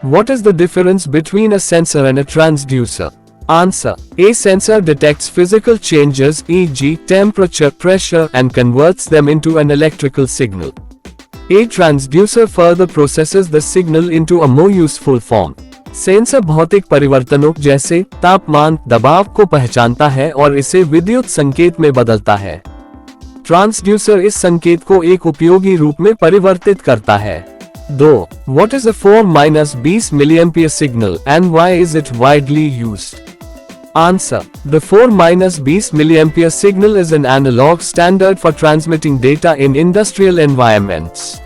What is the difference between a sensor and a transducer? Answer. A sensor detects physical changes, e.g., temperature, pressure, and converts them into an electrical signal. A transducer further processes the signal into a more useful form. Sensor भौतिक परिवर्तनों जैसे तापमान, दबाव को पहचानता है और इसे विद्युत संकेत में बदलता है। ट्रांसड्यूसर इस संकेत को एक उपयोगी रूप में परिवर्तित करता है। 2. What is a 4-20 mA signal and why is it widely used? Answer. The 4-20 mA signal is an analog standard for transmitting data in industrial environments.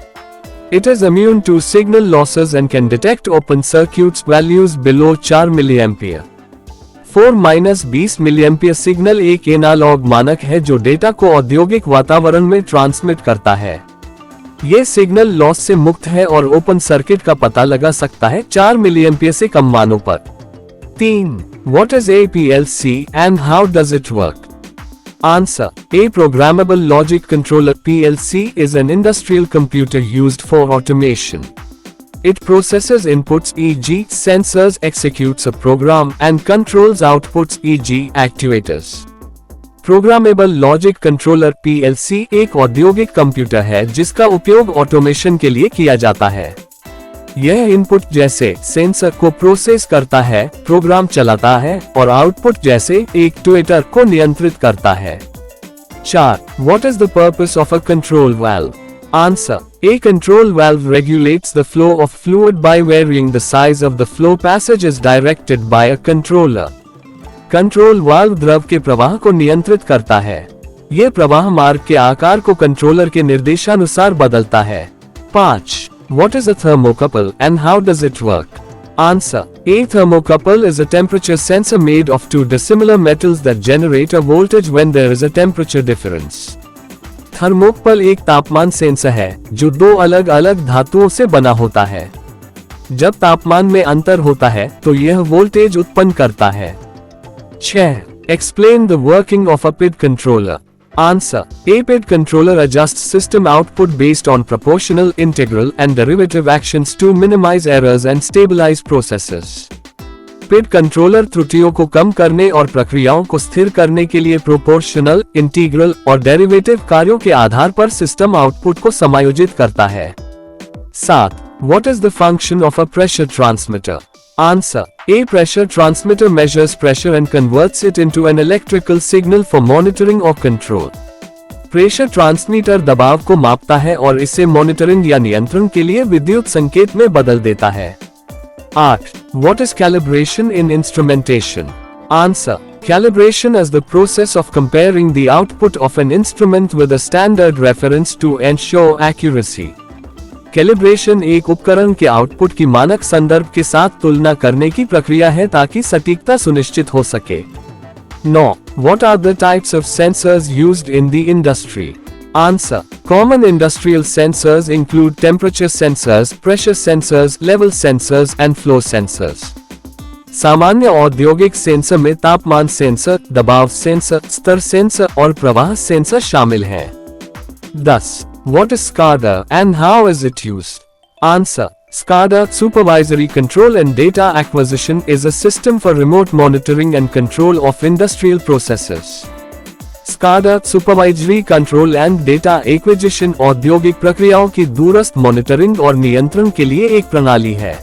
It is immune to signal losses and can detect open circuits values below 4 mA. 4-20 mA signal एक analogue मानक है जो data को औद्योगिक वातावरण में transmit करता है। ये सिग्नल लॉस से मुक्त है और ओपन सर्किट का पता लगा सकता है 4 mA से कम मानों पर। 3. What is a PLC and how does it work? Answer. A programmable logic controller (PLC) is an industrial computer used for automation. It processes inputs, e.g., sensors, executes a program, and controls outputs, e.g., actuators. Programmable logic controller (PLC) एक औद्योगिक computer है जिसका उपयोग automation के लिए किया जाता है। यह इनपुट जैसे सेंसर को प्रोसेस करता है, प्रोग्राम चलाता है और आउटपुट जैसे एक्चुएटर को नियंत्रित करता है। 4. What is the purpose of a control valve? Answer. A control valve regulates the flow of fluid by varying the size of the flow passage is directed by a controller. Control valve द्रव के प्रवाह को नियंत्रित करता है। यह प्रवाह मार्ग के आकार को कंट्रोलर के निर्देशानुसार बदलता है। 5. What is a thermocouple and how does it work? Answer. A thermocouple is a temperature sensor made of two dissimilar metals that generate a voltage when there is a temperature difference. Thermocouple एक तापमान sensor है जो दो अलग अलग धातुओं से बना होता है। जब तापमान में अंतर होता है तो यह वोल्टेज उत्पन्न करता है। 6. Explain the working of a PID controller. Answer. A PID controller adjusts system output based on proportional, integral, and derivative actions to minimize errors and stabilize processes. PID controller त्रुटियों को कम करने और प्रक्रियाओं को स्थिर करने के लिए प्रोपोर्शनल, इंटीग्रल और डेरिवेटिव कार्यों के आधार पर सिस्टम आउटपुट को समायोजित करता है। 7. What is the function of a pressure transmitter? Answer. A pressure transmitter measures pressure and converts it into an electrical signal for monitoring or control. Pressure transmitter दबाव को मापता है और इसे मॉनिटरिंग या नियंत्रण के लिए विद्युत संकेत में बदल देता है। 8. What is calibration in instrumentation? Answer. Calibration is the process of comparing the output of an instrument with a standard reference to ensure accuracy. Calibration एक उपकरण के आउटपुट की मानक संदर्भ के साथ तुलना करने की प्रक्रिया है ताकि सटीकता सुनिश्चित हो सके। 9. What are the types of sensors used in the industry? Answer. Common industrial sensors include temperature sensors, pressure sensors, level sensors, and flow sensors. सामान्य औद्योगिक सेंसर में तापमान सेंसर, दबाव सेंसर, स्तर सेंसर और प्रवाह सेंसर शामिल हैं। 10. What is SCADA and how is it used? Answer. SCADA, Supervisory Control and Data Acquisition, is a system for remote monitoring and control of industrial processes. SCADA, Supervisory Control and Data Acquisition, औद्योगिक प्रक्रियाओं की दूरस्थ monitoring और नियंत्रण के लिए एक प्रणाली है।